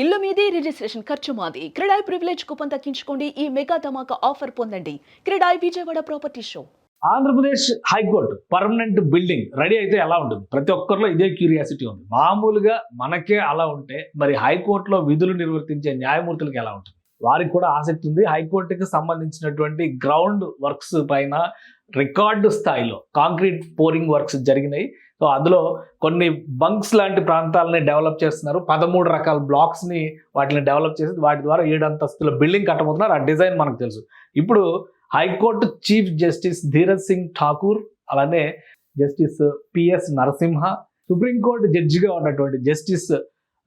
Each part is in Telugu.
ఇల్లు మీది రిజిస్ట్రేషన్ ఖర్చు మాది. క్రెడాయ్ ప్రివిలేజ్ కూపన్ తగ్గించుకోండి. ఈ మెగా ధమాకా ఆఫర్ పొందండి. CREDAI Vijayawada property show. Andhra Pradesh high court permanent building ready అయితే ఎలా ఉంటుంది? ప్రతి ఒక్కరిలో ఇదే క్యూరియాసిటీ ఉంది. మామూలుగా మనకే అలా ఉంటే మరి హైకోర్టులో విధులు నిర్వర్తించే న్యాయమూర్తులకు ఎలా ఉంటుంది? వారికి కూడా ఆసక్తి ఉంది. హైకోర్టుకి సంబంధించినటువంటి గ్రౌండ్ వర్క్స్ పైన రికార్డు స్థాయిలో కాంక్రీట్ పోరింగ్ వర్క్స్ జరిగినాయి. సో అందులో కొన్ని బంక్స్ లాంటి ప్రాంతాలని డెవలప్ చేస్తున్నారు. 13 రకాల బ్లాక్స్ ని వాటిని డెవలప్ చేసి వాటి ద్వారా 7 అంతస్తుల బిల్డింగ్ కట్టబోతున్నారు. ఆ డిజైన్ మనకు తెలుసు. ఇప్పుడు high court chief justice Dheeraj Singh Thakur, అలానే జస్టిస్ పిఎస్ నరసింహ, సుప్రీంకోర్టు జడ్జిగా ఉన్నటువంటి జస్టిస్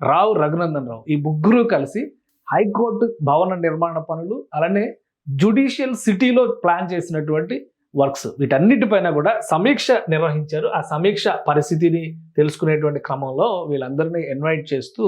రావు రఘునందన్ రావు, ఈ ముగ్గురు కలిసి హైకోర్టు భవన నిర్మాణ పనులు, అలానే జ్యుడిషియల్ సిటీలో ప్లాన్ చేసినటువంటి వర్క్స్, వీటన్నిటిపైన కూడా సమీక్ష నిర్వహించారు. ఆ సమీక్ష పరిస్థితిని తెలుసుకునేటువంటి క్రమంలో వీళ్ళందరినీ ఇన్వైట్ చేస్తూ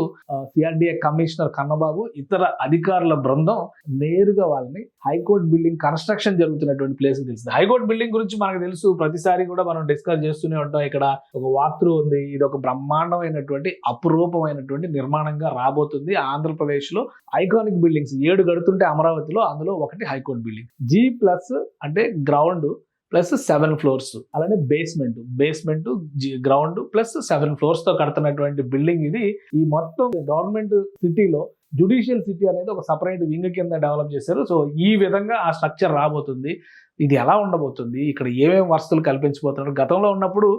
సిఆర్డిఏ కమిషనర్ కన్నబాబు, ఇతర అధికారుల బృందం నేరుగా వాళ్ళని హైకోర్టు బిల్డింగ్ కన్స్ట్రక్షన్ జరుగుతున్నటువంటి ప్లేస్ తెలిసింది. హైకోర్టు బిల్డింగ్ గురించి మనకు తెలుసు, ప్రతిసారి కూడా మనం డిస్కస్ చేస్తూనే ఉంటాం. ఇక్కడ ఒక వాక్ త్రూ ఉంది. ఇది ఒక బ్రహ్మాండమైనటువంటి అపురూపమైనటువంటి నిర్మాణంగా రాబోతుంది. ఆంధ్రప్రదేశ్ లో ఐకానిక్ బిల్డింగ్స్ 7 కడుతుంటే అమరావతిలో అందులో ఒకటి హైకోర్టు బిల్డింగ్. G+ అంటే గ్రౌండ్ ప్లస్ 7 ఫ్లోర్స్, అలానే బేస్మెంట్ గ్రౌండ్ ప్లస్ 7 ఫ్లోర్స్ తో కడుతున్నటువంటి బిల్డింగ్ ఇది. ఈ మొత్తం గవర్నమెంట్ సిటీలో జ్యుడిషియల్ సిటీ అనేది ఒక సపరేట్ వింగ్ కింద డెవలప్ చేశారు. సో ఈ విధంగా ఆ స్ట్రక్చర్ రాబోతుంది. ఇది ఎలా ఉండబోతుంది, ఇక్కడ ఏమేమి వసతులు కల్పించబోతున్నారు? గతంలో ఉన్నప్పుడు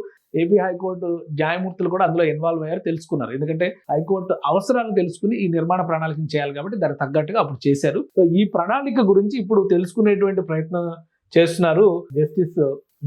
ఏపీ హైకోర్టు న్యాయమూర్తులు కూడా అందులో ఇన్వాల్వ్ అయ్యారు, తెలుసుకున్నారు. ఎందుకంటే హైకోర్టు అవసరాలు తెలుసుకుని ఈ నిర్మాణ ప్రణాళికను చేయాలి కాబట్టి దానికి తగ్గట్టుగా అప్పుడు చేశారు. సో ఈ ప్రణాళిక గురించి ఇప్పుడు తెలుసుకునేటువంటి ప్రయత్నం చేస్తున్నారు జస్టిస్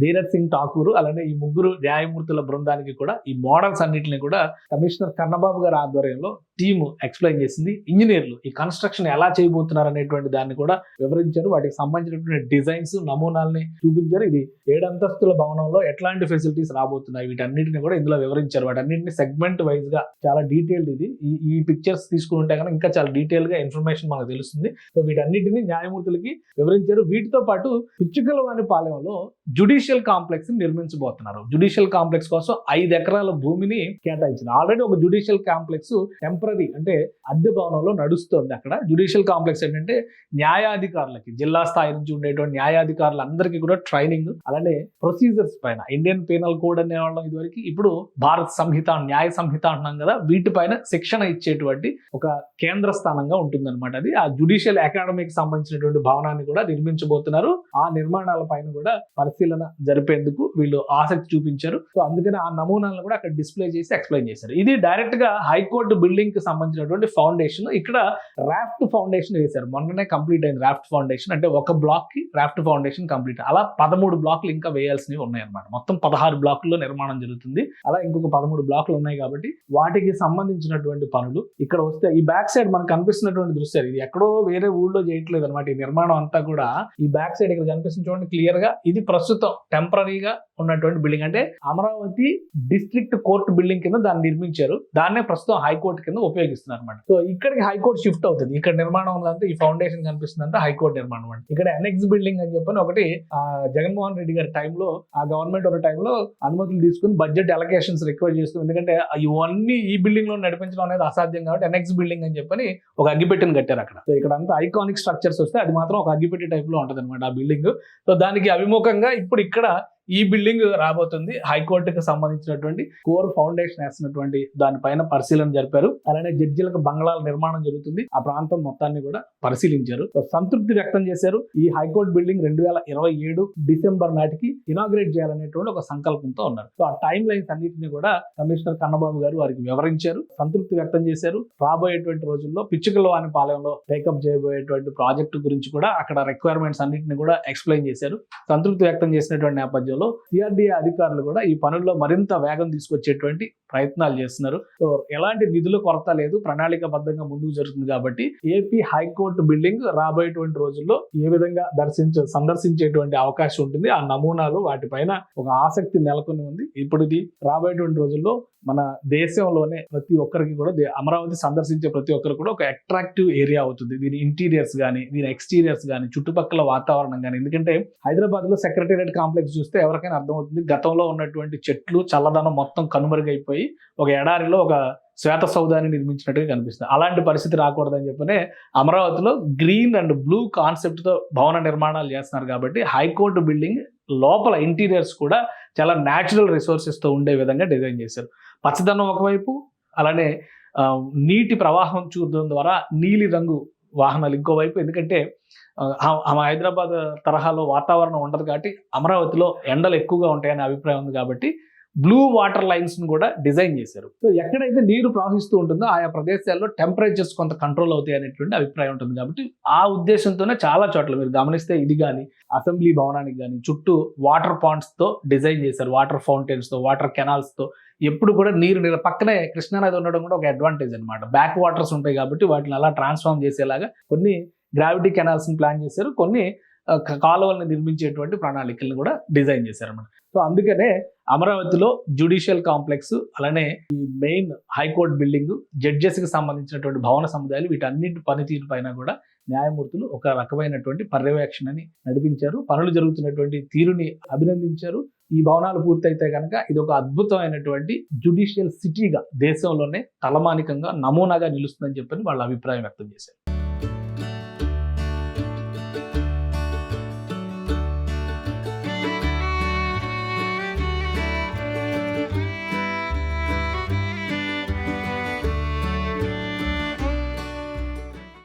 ధీరజ్ సింగ్ ఠాకూర్, అలానే ఈ ముగ్గురు న్యాయమూర్తుల బృందానికి కూడా ఈ మోడల్స్ అన్నింటినీ కూడా కమిషనర్ కన్నబాబు గారి ఆధ్వర్యంలో టీమ్ ఎక్స్ప్లెయిన్ చేసింది. ఇంజనీర్లు ఈ కన్స్ట్రక్షన్ ఎలా చేయబోతున్నారు అనేటువంటి దాన్ని కూడా వివరించారు. వాటికి సంబంధించినటువంటి డిజైన్స్, నమూనాలని చూపించారు. ఇది 7 అంతస్తుల భవనంలో ఎట్లాంటి ఫెసిలిటీస్ రాబోతున్నాయి, వీటన్నిటిని కూడా ఇందులో వివరించారు. వాటన్నింటిని సెగ్మెంట్ వైజ్ గా చాలా డీటెయిల్డ్ ఇది. ఈ పిక్చర్స్ తీసుకుంటే కనుక ఇంకా చాలా డీటెయిల్ గా ఇన్ఫర్మేషన్ మనకు తెలుస్తుంది. సో వీటన్నిటిని న్యాయమూర్తులకి వివరించారు. వీటితో పాటు పిచ్చుకలవానిపాలెంలో జ్యుడిషియల్ కాంప్లెక్స్ నిర్మించబోతున్నారు. జ్యుడిషియల్ కాంప్లెక్స్ కోసం 5 ఎకరాల భూమిని కేటాయించింది. ఆల్రెడీ ఒక జ్యుడిషియల్ కాంప్లెక్స్ టెంపరీ అంటే అద్దె భవనంలో నడుస్తుంది. అక్కడ జ్యుడిషియల్ కాంప్లెక్స్ ఏంటంటే న్యాయాధికారులకి, జిల్లా స్థాయి నుంచి ఉండేటువంటి న్యాయాధికారులందరికీ కూడా ట్రైనింగ్, అలానే ప్రొసీజర్స్ పైన ఇండియన్ పీనల్ కోడ్ అనే వాళ్ళం ఇదివరకు, ఇప్పుడు భారత సంహిత, న్యాయ సంహిత అంటున్నాం కదా, వీటిపైన శిక్షణ ఇచ్చేటువంటి ఒక కేంద్ర స్థానంగా ఉంటుందన్నమాట. అది ఆ జ్యుడిషియల్ అకాడమీకి సంబంధించినటువంటి భవనాన్ని కూడా నిర్మించబోతున్నారు. ఆ నిర్మాణాల పైన కూడా పరిశీలన జరిపేందుకు వీళ్ళు ఆసక్తి చూపించారు. సో అందుకని ఆ నమూనాలను కూడా అక్కడ డిస్ప్లే చేసి ఎక్స్ప్లెయిన్ చేశారు. ఇది డైరెక్ట్ గా హైకోర్టు బిల్డింగ్ కి సంబంధించినటువంటి ఫౌండేషన్. ఇక్కడ రాఫ్ట్ ఫౌండేషన్ వేశారు. మొన్ననే కంప్లీట్ అయింది రాఫ్ట్ ఫౌండేషన్. అంటే ఒక బ్లాక్ కి రాఫ్ట్ ఫౌండేషన్ కంప్లీట్. అలా 13 బ్లాక్లు ఇంకా వేయాల్సినవి ఉన్నాయన్నమాట. మొత్తం 16 బ్లాకుల్లో నిర్మాణం జరుగుతుంది. అలా ఇంకొక 13 బ్లాక్లు ఉన్నాయి కాబట్టి వాటికి సంబంధించినటువంటి పనులు ఇక్కడ వస్తే ఈ బ్యాక్ సైడ్ మనకు కనిపిస్తున్నటువంటి దృశ్యాలు, ఇది ఎక్కడో వేరే ఊళ్ళో చేయట్లేదు అనమాట. ఈ నిర్మాణం అంతా కూడా ఈ బ్యాక్ సైడ్ ఇక్కడ కనిపిస్తుంది చూడండి క్లియర్ గా. ఇది ప్రస్తుతం టెంపరీగా ఉన్నటువంటి బిల్డింగ్. అంటే అమరావతి డిస్ట్రిక్ట్ కోర్టు బిల్డింగ్ కింద దాన్ని నిర్మించారు. దాన్నే ప్రస్తుతం హైకోర్టు కింద ఉపయోగిస్తున్నారు అనమాట. సో ఇక్కడికి హైకోర్టు షిఫ్ట్ అవుతుంది. ఇక్కడ నిర్మాణం ఉన్నదంతా ఈ ఫౌండేషన్ కనిపిస్తుందంటే హైకోర్టు నిర్మాణం అంటే. ఇక్కడ ఎన్ఎక్స్ బిల్డింగ్ అని చెప్పని ఒకటి జగన్మోహన్ రెడ్డి గారి టైంలో, ఆ గవర్నమెంట్ ఉన్న టైంలో అనుమతులు తీసుకుని బడ్జెట్ అలొకేషన్స్ రిక్వైర్ చేసుకుని, ఎందుకంటే ఇవన్నీ ఈ బిల్డింగ్ లో నడిపించడం అనేది అసాధ్యం కాబట్టి ఎన్ఎక్స్ బిల్డింగ్ అని చెప్పని ఒక అగ్గిపెట్టిని కట్టారు అక్కడ. సో ఇక్కడ అంతా ఐకానిక్ స్ట్రక్చర్స్ వస్తే అది మాత్రం ఒక అగ్గిపెట్టి టైప్ లో ఉంటది అనమాట ఆ బిల్డింగ్. సో దానికి అభిముఖంగా ఇప్పుడు ఇక్కడ ఈ బిల్డింగ్ రాబోతుంది. హైకోర్టుకు సంబంధించినటువంటి కోర్ ఫౌండేషన్ వేస్తున్నటువంటి దానిపైన పరిశీలన జరిపారు. అలానే జడ్జిలకు బంగ్లాల నిర్మాణం జరుగుతుంది. ఆ ప్రాంతం మొత్తాన్ని కూడా పరిశీలించారు. సంతృప్తి వ్యక్తం చేశారు. ఈ హైకోర్టు బిల్డింగ్ 2027 డిసెంబర్ నాటికి ఇనాగ్రేట్ చేయాలనేటువంటి ఒక సంకల్పంతో ఉన్నారు. సో ఆ టైం లైన్స్ అన్నింటినీ కూడా కమిషనర్ కన్నబాబు గారు వారికి వివరించారు, సంతృప్తి వ్యక్తం చేశారు. రాబోయేటువంటి రోజుల్లో పిచ్చుకలవానిపాలెంలో టేకప్ చేయబోయేటువంటి ప్రాజెక్టు గురించి కూడా అక్కడ రిక్వైర్మెంట్స్ అన్నింటినీ కూడా ఎక్స్ప్లెయిన్ చేశారు. సంతృప్తి వ్యక్తం చేసినటువంటి నేపథ్యంలో సిఆర్డిఏ అధికారులు కూడా ఈ పనుల్లో మరింత వేగం తీసుకొచ్చేటువంటి ప్రయత్నాలు చేస్తున్నారు. సో ఎలాంటి నిధుల కొరత లేదు, ప్రణాళికబద్ధంగా ముందుకు జరుగుతుంది కాబట్టి ఏపీ హైకోర్టు బిల్డింగ్ రాబోయేటువంటి రోజుల్లో ఏ విధంగా సందర్శించేటువంటి అవకాశం ఉంటుంది. ఆ నమూనాలు వాటిపైన ఒక ఆసక్తి నెలకొని ఉంది. ఇప్పుడు ఇది రాబోయేటువంటి రోజుల్లో మన దేశంలోనే ప్రతి ఒక్కరికి కూడా అమరావతి సందర్శించే ప్రతి ఒక్కరు కూడా ఒక అట్రాక్టివ్ ఏరియా అవుతుంది. దీని ఇంటీరియర్స్ కానీ, దీని ఎక్స్టీరియర్స్ కానీ, చుట్టుపక్కల వాతావరణం కానీ. ఎందుకంటే హైదరాబాద్ లో సెక్రటేరియట్ కాంప్లెక్స్ చూస్తే ఎవరికైనా అర్థమవుతుంది, గతంలో ఉన్నటువంటి చెట్లు చల్లదనం మొత్తం కనుమరుగైపోయి అయిపోయి ఒక ఎడారిలో ఒక శ్వేత సౌధాన్ని నిర్మించినట్టుగా కనిపిస్తుంది. అలాంటి పరిస్థితి రాకూడదని చెప్పనే అమరావతిలో గ్రీన్ అండ్ బ్లూ కాన్సెప్ట్తో భవన నిర్మాణాలు చేస్తున్నారు. కాబట్టి హైకోర్టు బిల్డింగ్ లోపల ఇంటీరియర్స్ కూడా చాలా న్యాచురల్ రిసోర్సెస్తో ఉండే విధంగా డిజైన్ చేశారు. పచ్చదనం ఒకవైపు, అలానే నీటి ప్రవాహం చూడడం ద్వారా నీలి రంగు వాహనాలు ఇంకోవైపు. ఎందుకంటే హైదరాబాద్ తరహాలో వాతావరణం ఉండదు కాబట్టి అమరావతిలో ఎండలు ఎక్కువగా ఉంటాయనే అభిప్రాయం ఉంది. కాబట్టి బ్లూ వాటర్ లైన్స్ ను కూడా డిజైన్ చేశారు. సో ఎక్కడైతే నీరు ప్రవహిస్తూ ఉంటుందో ఆయా ప్రదేశాల్లో టెంపరేచర్స్ కొంత కంట్రోల్ అవుతాయి అనేటువంటి అభిప్రాయం ఉంటుంది. కాబట్టి ఆ ఉద్దేశంతోనే చాలా చోట్ల మీరు గమనిస్తే ఇది కానీ అసెంబ్లీ భవనానికి కానీ చుట్టూ వాటర్ పాండ్స్ తో డిజైన్ చేశారు. వాటర్ ఫౌంటైన్స్ తో, వాటర్ కెనాల్స్ తో. ఎప్పుడు కూడా నీరు పక్కనే కృష్ణానది ఉండడం కూడా ఒక అడ్వాంటేజ్ అనమాట. బ్యాక్ వాటర్స్ ఉంటాయి కాబట్టి వాటిని అలా ట్రాన్స్ఫార్మ్ చేసేలాగా కొన్ని గ్రావిటీ కెనాల్స్ ని ప్లాన్ చేశారు, కొన్ని కాలువలను నిర్మించేటువంటి ప్రణాళికలను కూడా డిజైన్ చేశారు అన్నమాట. సో అందుకనే అమరావతిలో జ్యుడిషియల్ కాంప్లెక్స్, అలానే ఈ మెయిన్ హైకోర్టు బిల్డింగ్, జడ్జెస్ కి సంబంధించినటువంటి భవన సముదాయాలు, వీటన్నింటి పనితీరు పైన కూడా న్యాయమూర్తులు ఒక రకమైనటువంటి పర్యవేక్షణని నడిపించారు. పనులు జరుగుతున్నటువంటి తీరుని అభినందించారు. ఈ భవనాలు పూర్తయితే కనుక ఇది ఒక అద్భుతమైనటువంటి జ్యుడిషియల్ సిటీగా దేశంలోనే తలమానికంగా నమూనాగా నిలుస్తుందని చెప్పని వాళ్ళ అభిప్రాయం వ్యక్తం చేశారు.